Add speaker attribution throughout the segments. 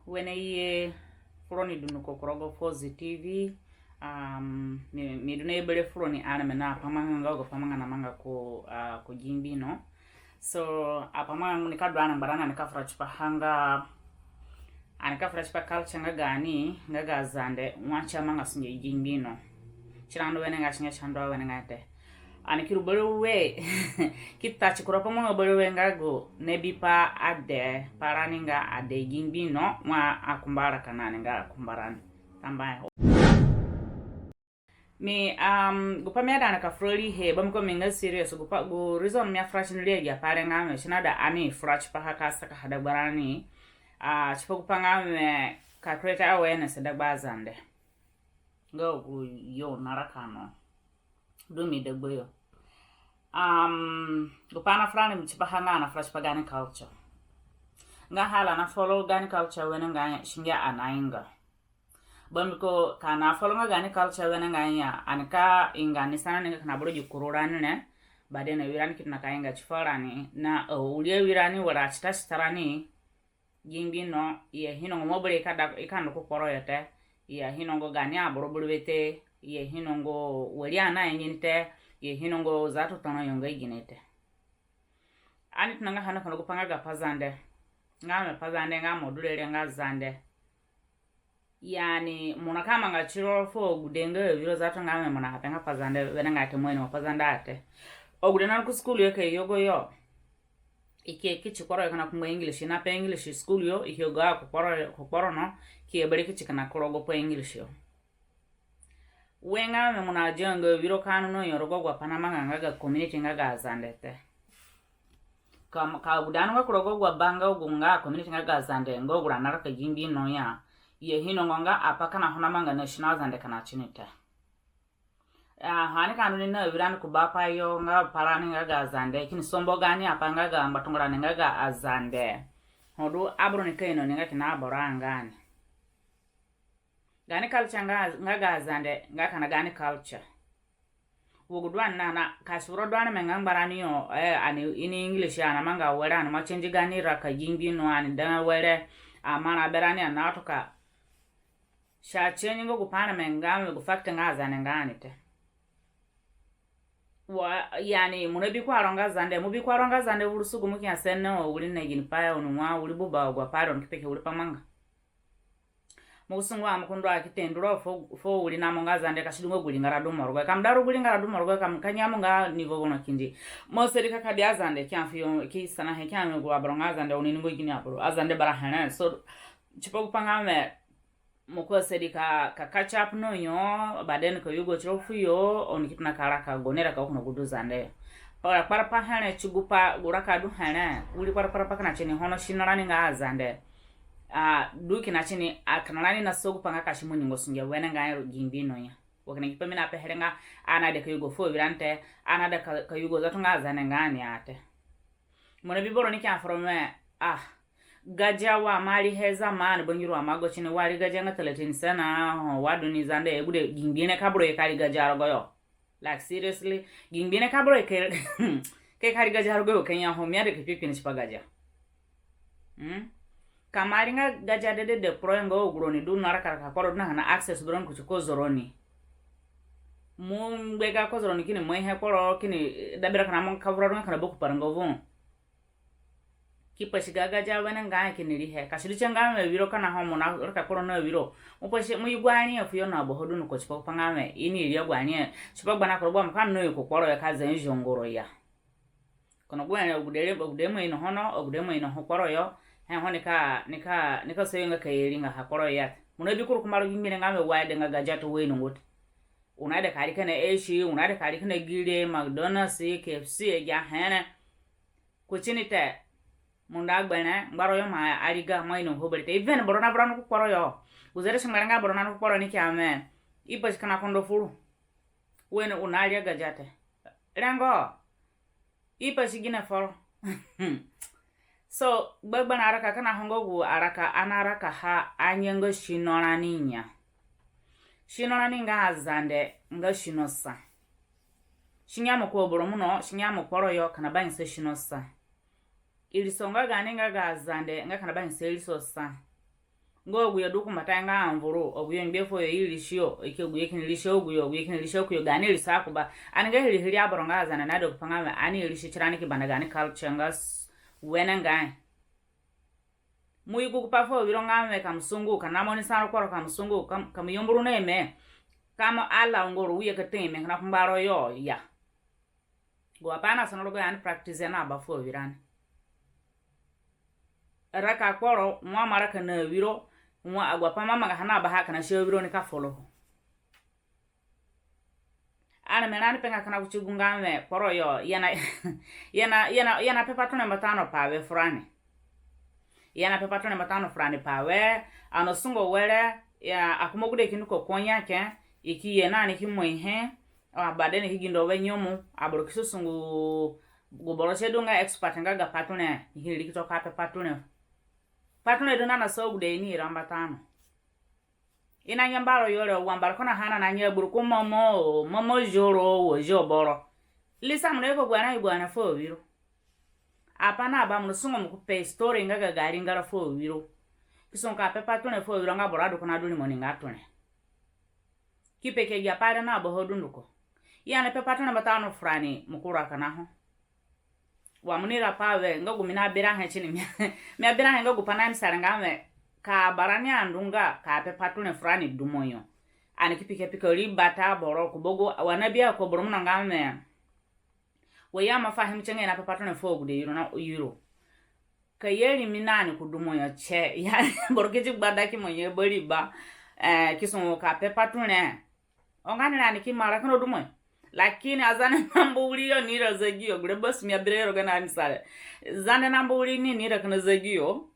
Speaker 1: when I froni dunu kokorogo positive mi dunu ebele froni anime na pamanga go pamanga na manga ko jimbi no so apamanga nikadwana barana nikafra chipa hanga anikafra chipa culture ngani ngaga Azande mwacha manga sinye jimbi no chirando wene ngashinga chando wene ngate anikiru bolowe kita chikura pamonga bolowe ngago nebipa ade paraninga ade jimbi no mwa akumbara kanane nga akumbarani tambaye me gupa me da na ka froli he bam ko minga serious gupa go reason me fresh ni leja pare nga me shinada ani fresh pa haka saka hada barani chipa gupa nga me ka create awareness da bazande go yo naraka no do mi de boyo gupa na frani mi chipa hanga na fresh pa gani culture nga hala na follow gani culture wena nga shinga anainga bamiko kana folonga gani culture wena nganya anika ingani sana ninga kana boro jukururani ne bade na wirani kitna kainga chifarani na ulie wirani wala chitastarani jimbi no ye hinongo mobile kada ikando ko poro yete ye hinongo gani aboro bulwete ye hinongo waliana yenyinte ye hinongo zatu tano yonga iginete ani tunanga hana kana kupanga ga pazande ngame pazande ngamo dulele ngazande yani muna kama nga chiro fo gudenge viro zato ngame muna hapenga pazande wena ngate mwene wapazanda ate ogudena ku school yake yogo yo ike kichikoro yakana kumwa English na pe English school yo ihoga kuporo no kie bari kichikana korogo po English yo wenga muna jongo viro kanu no yorogo gwa panama ngaga community ngaga Azande te ka gudana wa korogo gwa banga ugunga community ngaga Azande ngogura naraka jimbi no ya ye hinongonga apaka na honamanga national Azande kana chinita hani kanuni na wirani kubapa yo nga parani ngaga Azande kini sombo gani apanga ga mbatungura ngaga Azande hodu abro ni kaino ninga kina aborangani gani culture ngaga Azande ngaka gani culture wugudwana na kasuro dwana mengambarani yo ani in English ana manga wera ana machenji gani raka jimbi no ani dana were amana berani anatoka sha chenyi ngo kupana mengame gufakte ngazane ngani te wa yani munebi kwa ronga Zande mubi kwa ronga Zande ulusugu muki aseno uli negini paya unumwa uli buba gwa paro nkipeke uli pamanga musungu amukundu akitenduro fo uli namonga Zande kashidungo guli ngaradu morgo kamdaru guli ngaradu morgo kanyamu nga nivo gono kinji moseri kakadi Azande kiamfiyo kisana he kiamu gwa bronga Zande uniningo gini apuro Azande barahane so chipo kupanga me moko sedi ka catch up no yo baden ko yugo trofu yo onikitna karaka gonera ka kuno gudu Zande para pa hane chigupa guraka du hane uli para pa kana chini hono shinarani nga Azande du kina chini akanani na sogu panga kashimu nyingo sunge wena nga jimbi no ya wakana kipemina peherenga ana de ka yugo fo virante ana de ka yugo zatu nga Azande ngani ate mona biboro ni kya from gaja wa mali heza mani bongiru wa mago chini wali gaja nga 13 sana wadu ni Zande ebude gingbine kabro ekari gaja rogoyo like seriously gingbine kabro ke kari gaja rogoyo kenya homia de kipipi nishipa gaja kamari nga gaja de proengo uguroni du naraka koro na hana access buron kuchiko zoroni mbega ko zoroni kini mwehe koro kini dabira kana mon kavro kana boku parangovu kipa shigaga ja wena ngana kiniri he kashiri changa me wiro kana homo na raka koro na wiro uposhe muyugwani afuyo na bohodu no kochipa pangame ini iri yagwani chipa gbana koro bwa mkan no yokokoro ya kaza njongoro ya kono gwana ogudemo ino hono ogudemo ino hokoro yo he honika nika seyenga kayiringa hakoro ya munobi kuru kumaro gimbine ngame wade nga gajato weno ngot unade kari kana eshi unade kari kana gile McDonald's KFC ya hene kuchini te munda gbene ngaro yo ma ariga maino hoberite even borona borona ku poro yo uzere shingaranga borona ku poro ni kyame ipash kana kondo furu wene unalia gajate rango ipash gina foro so gbagba araka kana hongogu araka anaraka ha anyengo shinora ninya shinora ninga Azande nga shinosa shinyamo ko boromuno shinyamo poro yo kana banse shinosa ilisonga gani nga Azande nga kana banse ilisosa ngo guyo duku matanga amvuru oguyo mbefo yo ilishio ikiguye kinilisho guyo guye kinilisho kuyo gani lisakuba anga hili aboronga azana nado kupanga ani ilishikirani kibanda gani culture ngas wenanga muyigu kupafo bironga me kamsungu kanamoni saro kwaro kamsungu kamyomburu neme kama ala ngoro wiye kateme na kumbaro yo ya go apana sono go yani practice na bafo birani raka kwaro mwa maraka na wiro mwa agwapa mama hana ba haka na shewo wiro ni ka follow ana menani penga kana kuchigunga me kwaro yo yana pepa tone matano pawe frani yana pepa tone matano frani pawe ano sungo wele ya akumogude kinuko konya ke iki yena ni kimwe badene higindo wenyomu abrokiso sungu goboroche dunga expert ngaga patune hili kitoka patune dona na sogude ni ramba tano ina nyambaro yore wambara kona hana na nyeburu ko momo joro wo joboro lisa mneko gwana fo wiro apana aba mnusungo mkupe story ngaga gari ngara fo wiro kisonka pepa tune fo wiro ngaborado kuna duni moninga tune kipeke gya pare na bo hodunduko yana pepa tune matano frani mukura kanaho wa munira pawe ngagu mina birahe chini me birahe ngagu panani sarangame ka barani andunga ka pepa tune frani dumoyo ani kipike pika libata boro kubogo wanabia ko boromuna ngame waya mafahimu chenge na pepa tune fogu de euro ka yeli minani kudumoyo che yani borokiji gbadaki moye boriba kison ka pepa tune ongani nani kimara kono dumoyo lakini azane nambuli yo nira zagio gure bus mi abrero gana nisale zane nambuli ni nira kana zagio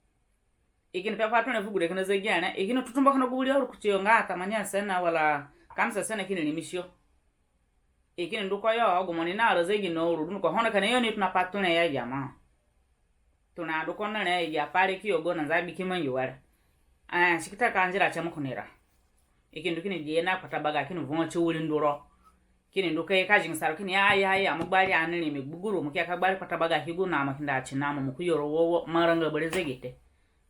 Speaker 1: ikini pepa tune fugure kana zagiana ikini tutumba kana guli yo kuchiyo ngata manya sana wala kamsa sana kini nimishio ikini nduko yo gumoni na zagi no ru nduko hona kana yo ni tunapatune ya jama tuna nduko na ya pare kiyo gona zabi kimanyo wala shikita kanjira cha mukunira ikini ndukini jena kwatabaga kini vumo chiwuli nduro kini nduke kajing saro kini ya mugbali anini miguguru mukia kagbali kwatabaga higu na makinda chinamo mukuyoro wo maranga bolezegite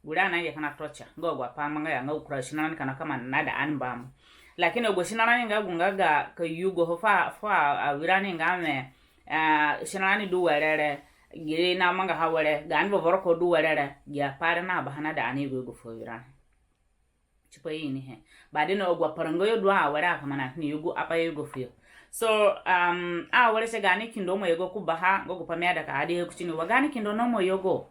Speaker 1: gurana ya kana tocha ngogwa pamanga ya ngaukurashina kana kama nada anbam lakini ogoshinana ngagungaga ka yugo fa wirani ngame shinani duwerere gire na manga hawere ganbo voroko duwerere ya pare na bahana da ani go fo wirani chipo yini he badino ogwa parango yo dwa awara kama na ni yugo apa yugo fio so wale segani kindo mo yogo kubaha gogo pameda ka ade kuchini wagani kindo no mo yogo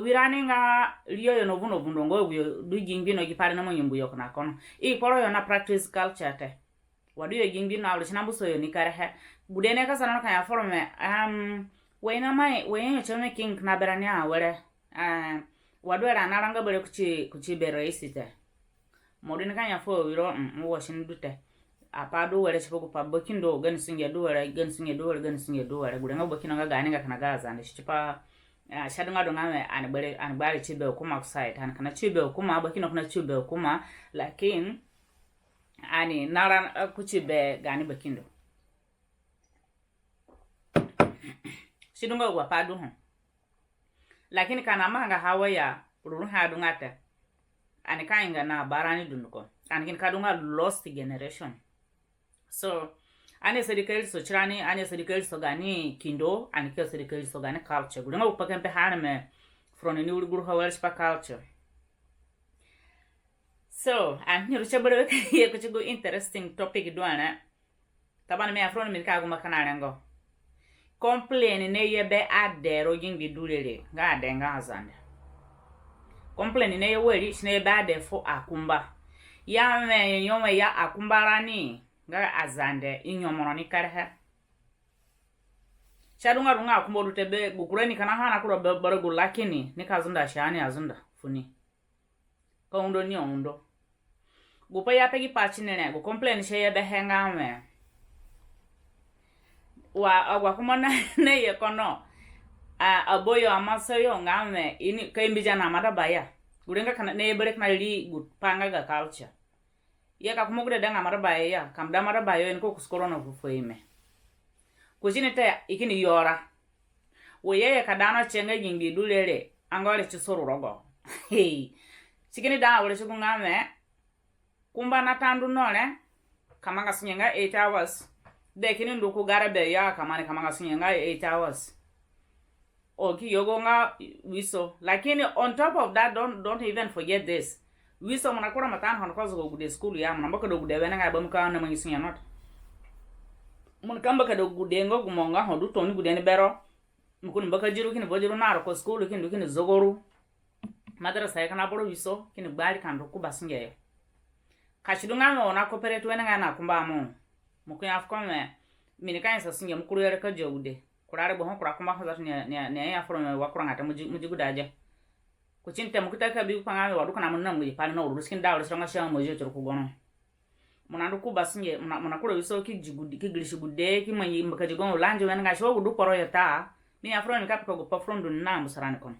Speaker 1: wirani nga liyo yo novuno bundongo yo du jingbi no gipare no mo nyumbu yo kana kono poro yo na practice culture te wadu yo jingbi no awle chinambu so yo ni kare he budene ka sanano kan forme wena mai wena chome king na berani awere wadu era naranga bere kuchi bere isite modine kan ya fo wiro wo shin dute apado wale chipoku pa bokindo gani singe duwara gudenga bokino nga gani nga kana gaza ndi chipa shadunga dongame anibale chibe kuma kusite kana chibe kuma bokino kuna chibe kuma lakini ani nara kuchibe gani bokindo shidunga gwa padu lakini kana manga hawaya ururu hadungata ani kainga na barani dunduko ani kadunga lost generation. So ane sedikeli so chirani ane sedikeli so gani kindo ane kyo sedikeli so gani culture gudenga upakempe haname from ni uruguru hawalish pa culture. So ani ruchabere ye kuchigo interesting topic duana tabana me afro mi kagu makana ngo complain ne yebe adero jingi dulele ga adenga azande complain ne yeweri shine be adefo akumba ya me yome ya akumbarani nga azande inyomono ni karha chadunga runga kumbodu tebe gukureni kana hana kuro baragu lakini nikazunda shani azunda funi ka undo ni undo gupa ya pegi pachinene gu complain sheye be henga me wa agwa kumona ne ye kono aboyo amasoyo ngame ini kaimbija na madabaya gurenga kana ne berek na li gupanga ga culture ya ka kumugure danga marabaya ya kamda marabaya en ko kuskorona kufoime kujine te ikini yora wo ye ka dana chenga jingi dulele angore chisoro rogo hey chikini da wale chikunga me kumba na tandu nole kamanga sunyenga 8 hours de kini nduku garabe ya kamanga sunyenga 8 hours oki yogonga wiso lakini on top of that don't even forget this wiso munakura matan hon kozo go gude school ya munambaka do gude wenanga bamuka na mangisunya not mun kamba ka do gude ngo gumonga hodu toni gude ne bero mukuni baka jiru kini bojiru na ko school kini zogoru madara sai kana boro wiso kini gbari kan ro kubasinge yo kashidunga ngo na cooperate wenanga na kumba mo mukunya afkome minikan sa singe mukuru yare ka jogude kurare bo hon kura kuma hazat ne ya foro wa kura ngata muji gudaje ko cinte mukuta ka bi panga wa dukana mun nan muji pal no ruskin dawo songa sha mo je turku gono munandu ku basinge munakura wiso ki jigudi ki gilishi gude ki manyi mbaka jigon lanje wenanga sho gudu poro yata mi afro ni kapko go pafrondo na musarani kono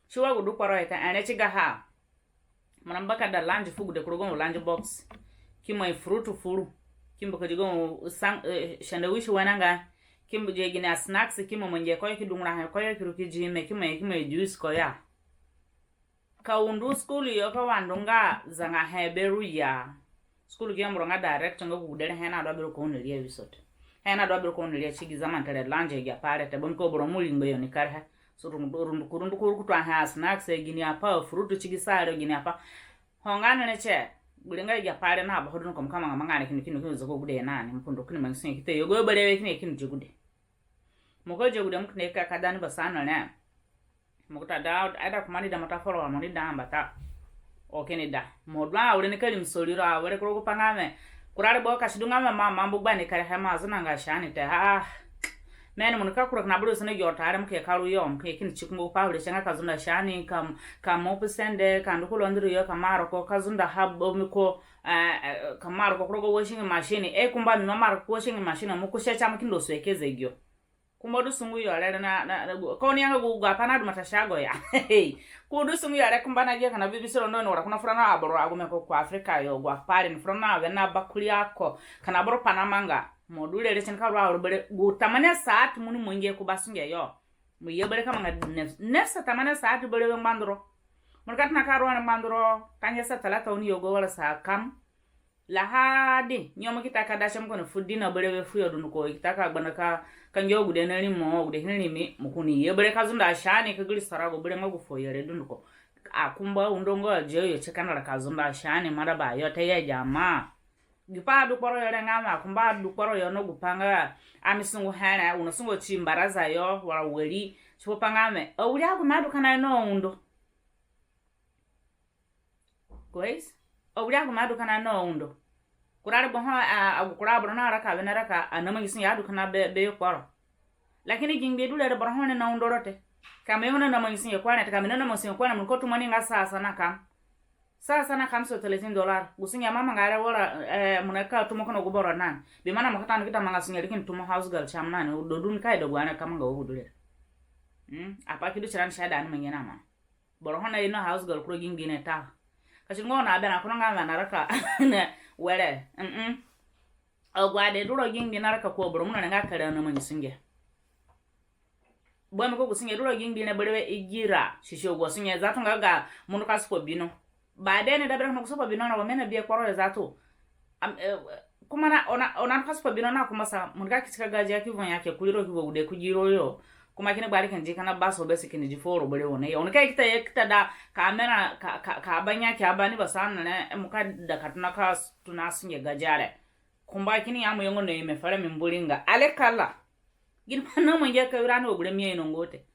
Speaker 1: sho gudu poro yata ane chiga ha munambaka da lanje fugu de kurugon lanje box ki mai fruit furu ki mbaka jigon sang shandawishi wenanga kimbo je gina snacks kimo mwenye koyo kidungura ha koyo kiruki jime kimo juice koya ka undu school yo ka wandunga zanga heberu ya school ge amronga direct ngo gudere hena do biro ko oneliye wisot hena do biro ko oneliye chigi zaman tele lanje ya pare te bon ko bro mulingo yo ni karha so rundu kurutwa ha snacks gini apa fruit chigi sare gini apa hongana ne che gulenga ya pare na ba hodun ko kama ngana kinu zo gude nani mpundo kinu mangsin kite yo go bere kinu jigude moko je gudam kne ka kadani basana ne moko ta da ada kumani da mata foro amoni da ambata o kene da modwa awre ne kalim soliro awre ko pangame kurare bo kashidunga mama mambu bani kare hama azuna nga shani te men mun ka kurak na buru sene yotare mke karu yo mke kin chikmo pa wure shanga kazunda shani kam mo pesende kan ko londru yo kamaro ko kazunda habbo miko kamaro ko ko washing machine kumba mi mamaro ko washing machine mo ko shecha mkindo swekeze gyo kumodu sungu yore na koni yanga guga pana matashago ya kudu sungu yore kumbana je kana bibisiro ndo ora kuna frana aboro agume ko kwa Africa yo gwa pare ni frana na bakuli yako kana boro panamanga module le chenka ro bere gutamane saat muni mwingie kubasunge yo muye bere kama nefsa tamane saat bere mbandro mulkat na karo na mbandro kanya sa talata uni yogo wala sa kam lahadi nyoma kitaka dasha mkono fudina bere we fuyo dunuko kitaka gbanaka kanjo gude nani mo gude nani mi mukuni ye bere kazunda shani kagili sarago bere ngagu foyere dunuko akumba undongo jeyo chekana la kazunda shani maraba yote ya jamaa gipa du poro yore ngama akumba du poro yono gupanga amisungu hana unasungo chimbaraza yo wala weli chopangame uri agumadu kana no undo guys uri agumadu kana no undo kurare bo ha kurabro na raka bena raka anama gisin yadu kana be kwaro lakini jingbe dule de borhone na undorote kama yona na mangisin yakwana kama nana mangisin yakwana mun ko tumani nga sasa na kam so $30 gusin ya mama ngara wala munaka tumo kono guboro nan be mana makata nikita mangasin yakin tumo house girl chamna ne dodun kai do gwana kama nga wudule apa kidu chiran shada an manyana ma borhone ino house girl kro jingbe ne ta kasi ngona abena kono nga na raka were ogwade duro gingi naraka ko boro munana ngakara na manyisinge bwame ko gusinge duro gingi na berewe igira shisho go singe zato ngaga munu kaspo bino badene da bere ko bino na wamena bie kwaro zato kuma na ona kaspo bino na kuma sa munga kitika gaji yake von yake kuliro kivo gude kujiro yo kuma kine bari kan jikana baso bese kine jiforo bere wona yo onika kita da kamera ka banya ki abani basana ne muka da katuna ka tunasinge gajare kumba kini yamu yongo ne me fara min buringa ale kala gin panno mo je ka urano gure mi eno ngote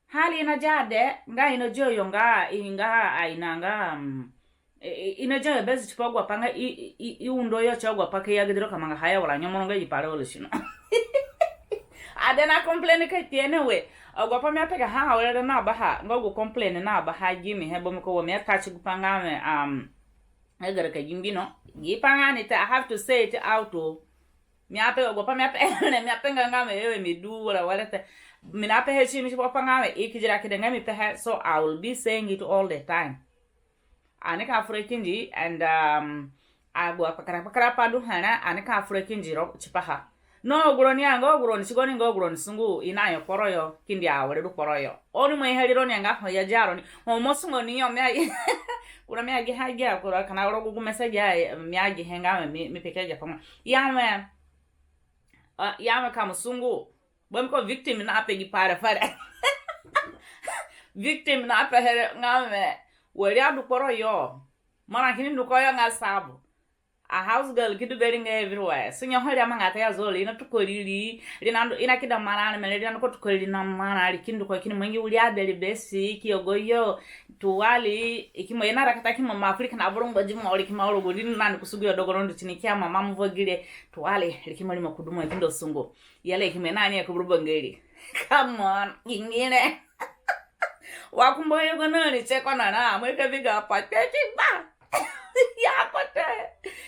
Speaker 1: hali na jade nga ino joyo nga inga ainanga ino joyo bezi chipogwa panga i undo yo chogwa pake ya gidro kama haya wala nyomo nga yipare wala shino adena complain ka tiene we agwa pa mi apega ha wala na baha ngogo complain na baha jimi hebo mi ko mi attach gupanga me egara ka jimbino gipanga ni I have to say it out to mi apega agwa pa mi apega mi apenga ngame yewe mi du wala te mi na apega chi mi gupanga me ikijira kidenga mi peha so I will be saying it all the time anika afrekinji and agwa pakara padu hana anika afrekinji ro chipaha no groni anga groni sigoni ngo groni sungu inayo poroyo kindi awre du poroyo onu mo heliro ni anga ya jaro ni o mosungo ni yo me kuna me agi hagia kura kana ro gugu message ya me agi henga me pekeja pama ya me kama sungu bamko victim na apegi para victim na apere ngame wari adu poroyo mana kini nduko yo ngasabu a house girl kidu bedding everywhere sinya hori amanga ta zoli ina tukolili linando ina kida marana mele linando tukolili na mana likindu kwa kini mwengi uli adeli besi kiyogoyo tuwali ikimo ina rakata kimo Afrika na burungo jima oli kima olo godini nani kusuguyo dogorondo chinikia mama mvogile tuwali likimo lima kudumu kindo sungo yale ikimo nani ya kuburubangeli come on ingine wakumbo yogo nani cheko na mweke biga pateti ba ya kote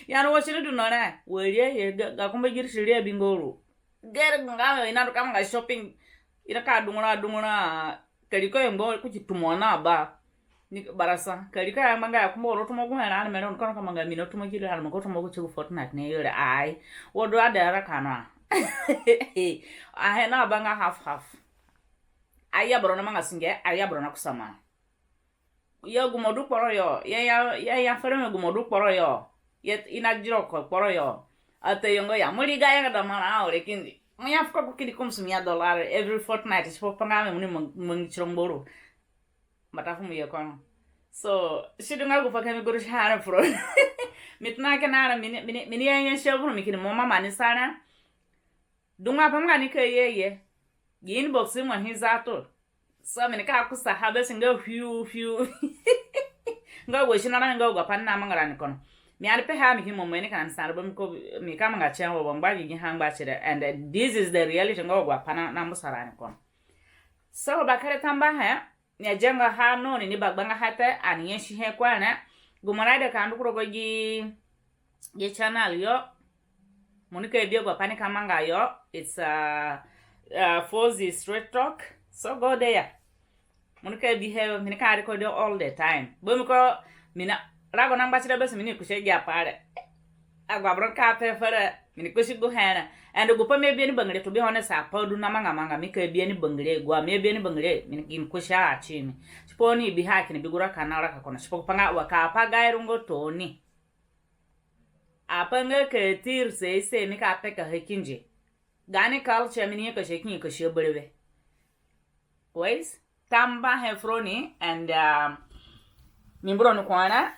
Speaker 1: yana washiri dunona wele ga kumbe girishiri bingoro ger ngame ina kama ga shopping ina ka dunguna kaliko yembo kuchitumona ba ni barasa kaliko ya manga ya kumbo roto mogu hana mele on kama manga mino tumo gile hana mogo tumo chigu Fortnite ne yore ai wodo adara kana ahena banga half aya brona manga singe aya brona kusama ya gumodu poro yo ya ferme gumodu poro yo yet ina jiroko poro yo ate yongo ya muliga ya da mana aure kindi mya fuka kukidi kumsumia dollar every fortnight is for pangame muni mungichiromboro matafu mu kono so shidunga go fakami guru shara fro mitna kana mini ya shebru mikini mama mani sana dunga pamga ni kayeye yin boxi mo hizato so mini ka kusa habe singa few nga go shinana nga go panna mangara ni kono mi ari pe ha mi himo mo ni kan sarbo mi ko mi ka manga chen wo bamba gi hangba chire and this is the reality nga go panna na musara ni kono so bakare tamba ha ni jenga ha no ni bagbanga hate ani yeshi he kwana gumaraide ka ndu kuro gi channel yo monika ebia go panika manga yo it's Fozi straight talk so go there monika behave minika record all the time bomiko mina rago namba chira bese mini kusheja pare agwa broka pe fere mini kushigo hana and go pa me bi ni bangre to be honest apadu na manga mika bi ni bangre gwa me bi ni bangre mini gin kusha achini chiponi bi haki ni bigura kana raka kona chipo panga waka pa gairungo toni apanga ke tir se mika peka hekinje gani culture mini ka shekin ka shebrebe boys tamba he froni and mimbro no kwana